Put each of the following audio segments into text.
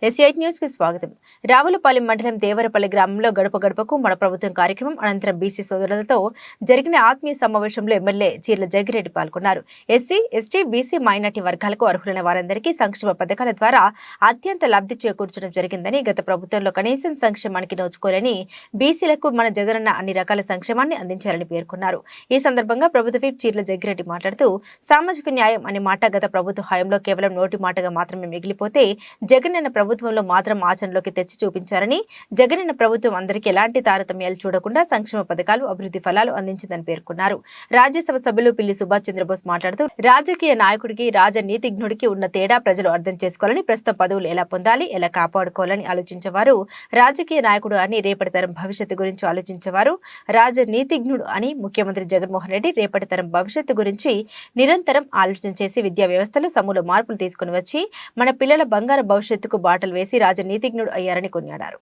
SIT news కి స్వాగతం. రావులపాలెం మండలం దేవరపల్లి గ్రామంలో గడప గడపకు మన ప్రభుత్వం కార్యక్రమం అనంతరం బీసీ సోదరులతో జరిగిన ఆత్మీయ సమావేశంలో ఎమ్మెల్యే చీర్ల జగ్గిరెడ్డి పాల్గొన్నారు. ఎస్సీ, ఎస్టీ, బీసీ, మైనార్టీ వర్గాలకు అర్హులైన వారందరికీ సంక్షేమ పథకాల ద్వారా అత్యంత లబ్ధి చేకూర్చడం జరిగిందని, గత ప్రభుత్వంలో కనీసం సంక్షేమానికి నోచుకోలేని బీసీలకు మన జగనన్న అన్ని రకాల సంక్షేమాన్ని అందించారని పేర్కొన్నారు. ఈ సందర్భంగా ప్రభుత్వ విప్ చీర్ల జగ్గిరెడ్డి మాట్లాడుతూ, సామాజిక న్యాయం అనే మాట గత ప్రభుత్వ హయాంలో కేవలం నోటి మాటగా మాత్రమే మిగిలిపోతే జగనన్న ప్రభుత్వంలో మాత్రం ఆచరణలోకి తెచ్చి చూపించారని, జగనన్న ప్రభుత్వం అందరికీ ఎలాంటి తారతమ్యాలు చూడకుండా సంక్షేమ పథకాలు, అభివృద్ధి ఫలాలు అందించిందని పేర్కొన్నారు. రాజ్యసభ సభ్యులు పిల్లి సుభాష్ చంద్రబోస్ మాట్లాడుతూ, రాజకీయ నాయకుడికి, రాజనీతిజ్ఞుడికి ఉన్న తేడా ప్రజలు అర్థం చేసుకోవాలని, ప్రస్తుత పదవులు ఎలా పొందాలి, ఎలా కాపాడుకోవాలని ఆలోచించేవారు రాజకీయ నాయకుడు అని, రేపటి తరం భవిష్యత్తు గురించి ఆలోచించేవారు రాజనీతిజ్ఞుడు అని ముఖ్యమంత్రి జగన్మోహన్ రెడ్డి రేపటి తరం భవిష్యత్తు గురించి నిరంతరం ఆలోచన చేసి విద్యా వ్యవస్థలో సమూల మార్పులు తీసుకుని వచ్చి మన పిల్లల బంగారు భవిష్యత్తుకు బాటలు వేసి రాజనీతిజ్ఞుడు అయ్యారని కొనియాడారు.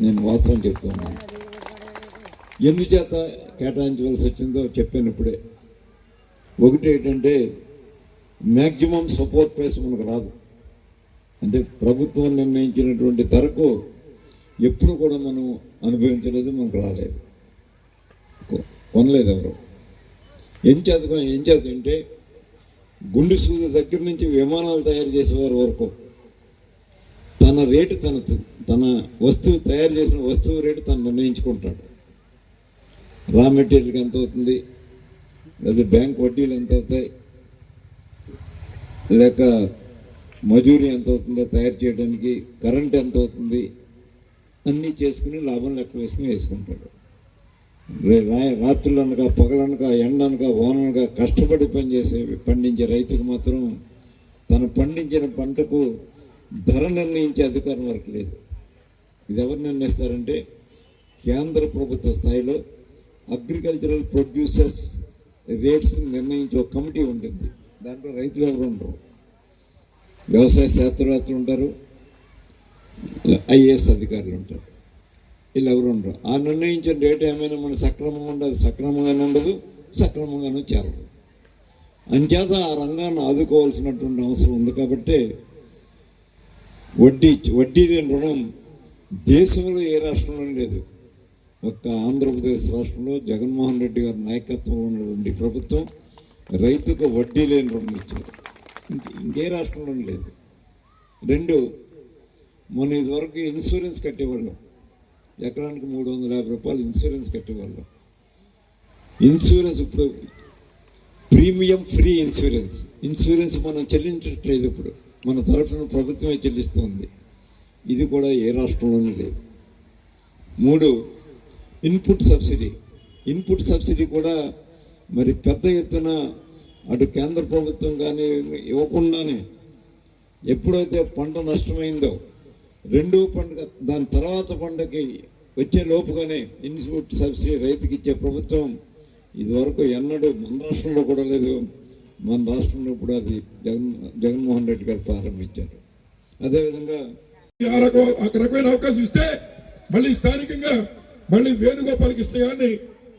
నేను వాస్తవం చెప్తున్నాను. ఎందుచేత కేటాయించవలసి వచ్చిందో చెప్పాను ఇప్పుడే. ఒకటి ఏంటంటే, మ్యాక్సిమం సపోర్ట్ ప్రైస్ మనకు రాదు. అంటే ప్రభుత్వం నిర్ణయించినటువంటి ధరకు ఎప్పుడు కూడా మనం అనుభవించలేదు, మనకు రాలేదు, కొనలేదు ఎవరు. ఏం చేత అంటే గుండు సూది దగ్గర నుంచి విమానాలు తయారు చేసేవారి వరకు తన రేటు తన వస్తువు తయారు చేసిన వస్తువు రేటు తను నిర్ణయించుకుంటాడు. రా మెటీరియల్కి ఎంత అవుతుంది, లేదా బ్యాంక్ వడ్డీలు ఎంత అవుతాయి, లేక మజూరీ ఎంత అవుతుందో తయారు చేయడానికి, కరెంట్ ఎంత అవుతుంది, అన్నీ చేసుకుని లాభం లెక్క వేసుకుని వేసుకుంటాడు. రాత్రులనగా, పగలనగా, ఎండనగా, వాననగా కష్టపడి పండించే రైతుకు మాత్రం తన పండించిన పంటకు ధర నిర్ణయించే అధికారం వరకు లేదు. ఇది ఎవరు నిర్ణయిస్తారంటే, కేంద్ర ప్రభుత్వ స్థాయిలో అగ్రికల్చరల్ ప్రొడ్యూసర్స్ రేట్స్ నిర్ణయించే ఒక కమిటీ ఉంటుంది. దాంట్లో రైతులు ఎవరు ఉండరు, వ్యవసాయ శాస్త్రవేత్తలు ఉంటారు, ఐఏఎస్ అధికారులు ఉంటారు, వీళ్ళు ఎవరు ఉండరు. ఆ నిర్ణయించిన రేటు ఏమైనా మన సక్రమంగా ఉండదు, సక్రమంగానే ఉండదు, సక్రమంగానే చేరదు. అంచేత ఆ రంగాన్ని ఆదుకోవాల్సినటువంటి అవసరం ఉంది. కాబట్టి వడ్డీ లేని రుణం దేశంలో ఏ రాష్ట్రంలో లేదు. ఒక్క ఆంధ్రప్రదేశ్ రాష్ట్రంలో జగన్మోహన్ రెడ్డి గారి నాయకత్వంలో ఉన్నటువంటి ప్రభుత్వం రైతుకు వడ్డీ లేని రుణం ఇచ్చారు. ఇంకే రాష్ట్రంలో లేదు. రెండు, మన ఇదివరకు ఇన్సూరెన్స్ కట్టేవాళ్ళం. ఎకరానికి 350 రూపాయలు ఇన్సూరెన్స్ కట్టేవాళ్ళం. ఇన్సూరెన్స్ ఇప్పుడు ప్రీమియం ఫ్రీ ఇన్సూరెన్స్ మనం చెల్లించట్లేదు. ఇప్పుడు మన తరఫున ప్రభుత్వమే చెల్లిస్తుంది. ఇది కూడా ఏ రాష్ట్రంలోనూ లేదు. మూడు, ఇన్పుట్ సబ్సిడీ కూడా మరి పెద్ద ఎత్తున అటు కేంద్ర ప్రభుత్వం కానీ ఇవ్వకుండానే ఎప్పుడైతే పంట నష్టమైందో రెండో పండుగ దాని తర్వాత పండుగకి వచ్చే లోపుగానే ఇన్పుట్ సబ్సిడీ రైతుకి ఇచ్చే ప్రభుత్వం ఇదివరకు ఎన్నడూ మన రాష్ట్రంలో కూడా లేదు. మన రాష్ట్రంలో ఇప్పుడు అది జగన్మోహన్ రెడ్డి గారు ప్రారంభించారు. అదేవిధంగా ఒక రకమైన అవకాశం ఇస్తే మళ్ళీ స్థానికంగా మళ్ళీ వేణుగోపాల కృష్ణ గారిని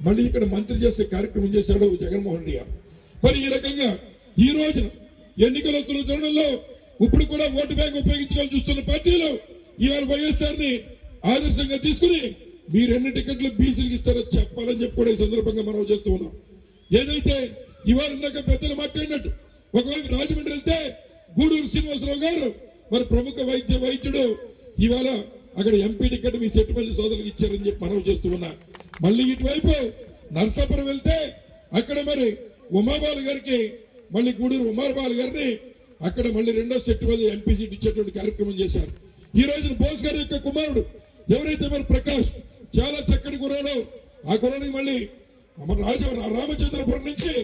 మళ్ళీ ఇక్కడ మంత్రి చేసే కార్యక్రమం చేశాడు జగన్మోహన్ రెడ్డి గారు. మరి ఈ రకంగా ఈ రోజున ఎన్నికలు వస్తున్న తరుణంలో ఇప్పుడు కూడా ఓటు బ్యాంక్ ఉపయోగించుకోవాలని చూస్తున్న పార్టీలు ఇవాళ వైఎస్ఆర్ని ఆదర్శంగా తీసుకుని మీరు ఎన్ని టికెట్లు బీసీలకు ఇస్తారో చెప్పాలని చెప్పి కూడా ఈ సందర్భంగా మనం చేస్తూ ఉన్నాం. ఏదైతే ఇవాళ ఇందాక పెద్దలు మాట్లాడినట్టు ఒకవైపు రాజమండ్రి వెళ్తే గూడూరు శ్రీనివాసరావు గారు మరి ప్రముఖ వైద్యుడు ఇవాళ అక్కడ ఎంపీ టికెట్ మీ సెట్టుపల్లి సోదరులకు ఇచ్చారని చెప్పి మనం చేస్తూ ఉన్నా. మళ్ళీ ఇటువైపు నర్సాపురం వెళ్తే అక్కడ మరి ఉమాబాలు గారికి మళ్ళీ గూడూరు ఉమాబాలు గారిని అక్కడ మళ్ళీ రెండో సెట్టుపల్లి ఎంపీ సీట్ ఇచ్చేటువంటి కార్యక్రమం చేశారు. ఈ రోజున బోస్ గారి యొక్క కుమారుడు ఎవరైతే మరి ప్రకాష్ చాలా చక్కటి కుర్రాడు, ఆ కుర్రాడికి మళ్ళీ రామచంద్రపురం నుంచి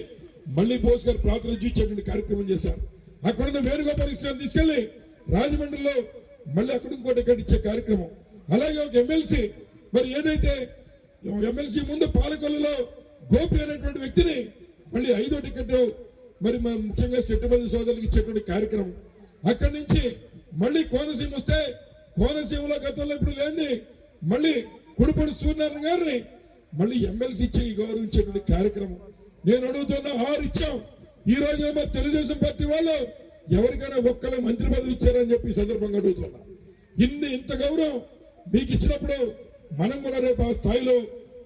మళ్ళీ బోస్ గారు ప్రాతినిధ్యం ఇచ్చేటువంటి కార్యక్రమం చేశారు. అక్కడున్న వేణుగోపాల కృష్ణని తీసుకెళ్లి రాజమండ్రిలో మళ్ళీ అక్కడ ఇంకో టికెట్ ఇచ్చే కార్యక్రమం. అలాగే ఒక ఎమ్మెల్సీ మరి ఏదైతే ఎమ్మెల్సీ ముందు పాలకొల్లులో గోపి అనేటువంటి వ్యక్తిని మళ్ళీ 5వ టికెట్ మరి ముఖ్యంగా సెట్టుపల్లి సోదరులకు ఇచ్చేటువంటి కార్యక్రమం. అక్కడి నుంచి మళ్ళీ కోనసీమ వస్తే కోనసీమలో గతంలో ఇప్పుడు లేని మళ్ళీ కుడిపూడి సూర్యనారాయణ గారిని మళ్ళీ ఎమ్మెల్సీ ఇచ్చి గౌరవించేటువంటి కార్యక్రమం. నేను అడుగుతున్నా 6 ఇచ్చాం. ఈ రోజు తెలుగుదేశం పార్టీ వాళ్ళు ఎవరికైనా ఒక్కళ్ళ మంత్రి పదవి ఇచ్చారని చెప్పి ఈ సందర్భంగా అడుగుతున్నా. ఇంత గౌరవం మీకు ఇచ్చినప్పుడు మనం కూడా రేపు ఆ స్థాయిలో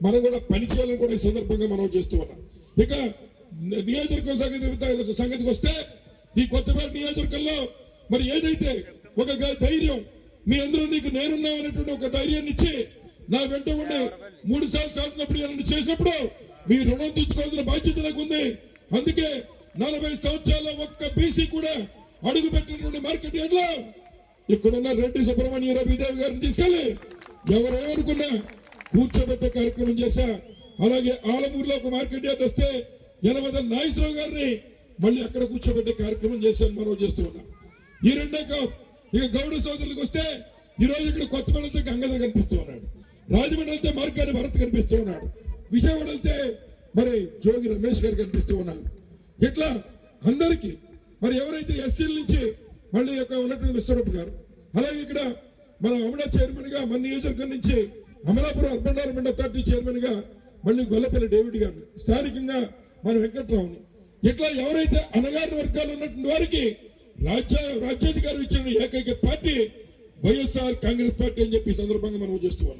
మనం కూడా పనిచేయాలని కూడా ఈ సందర్భంగా మనం చేస్తూ ఉన్నాం. ఇక నియోజకవర్గ సంగతికి వస్తే ఈ కొత్తపేట నియోజకవర్గంలో మరి ఏదైతే ఒక ధైర్యం మీ అందరూ నీకు నేనున్నామనేటువంటి ఒక ధైర్యాన్ని ఇచ్చి నా వెంట ఉండి 3 సార్లు చేసినప్పుడు ఏమన్నా చేసినప్పుడు మీ రుణం తీర్చుకోవాల్సిన బాధ్యత నాకు ఉంది. అందుకే 40 సంవత్సరాల్లో ఒక్క బీసీ కూడా అడుగు పెట్టినటువంటి మార్కెట్ యార్డ్లో ఇక్కడున్న రెడ్డి సుబ్రహ్మణ్యరావు విదేవి గారిని తీసుకెళ్లి ఎవరేమనుకున్నా కూర్చోబెట్టే కార్యక్రమం చేశా. అలాగే ఆలమూరులో ఒక మార్కెట్ యార్డ్ వస్తే యనమల నాగేశ్వరరావు గారిని మళ్ళీ అక్కడ కూర్చోబెట్టే కార్యక్రమం చేశాను మనం చేస్తూ ఉన్నాం. ఈ రెండే కాదు, ఇక గౌడ సోదరులకు వస్తే ఈ రోజు ఇక్కడ కొత్తపేట వెళ్తే గంగాధర్ కనిపిస్తూ ఉన్నాడు, రాజమండ్రి వెళ్తే మార్గాని భరత్ కనిపిస్తూ ఉన్నాడు, విజయవాడ వెళ్తే మరి జోగి రమేష్ గారు కనిపిస్తూ ఉన్నారు. ఇట్లా అందరికీ మరి ఎవరైతే ఎస్సీల నుంచి మళ్ళీ యొక్క ఉన్నటువంటి విశ్వరూప్ గారు, అలాగే ఇక్కడ మన అమలా చైర్మన్ గా మన నియోజకవర్గం నుంచి Amalapuram urban development authority chairman గా మళ్ళీ గొల్లపల్లి డేవిడ్ గారు, స్థానికంగా మన వెంకట్రావుని, ఇట్లా ఎవరైతే అణగారిన వర్గాలు ఉన్నటువంటి వారికి రాజ్యాధికారం ఇచ్చిన ఏకైక పార్టీ వైఎస్ఆర్ కాంగ్రెస్ పార్టీ అని చెప్పి సందర్భంగా మనం చేస్తూ ఉన్నాం.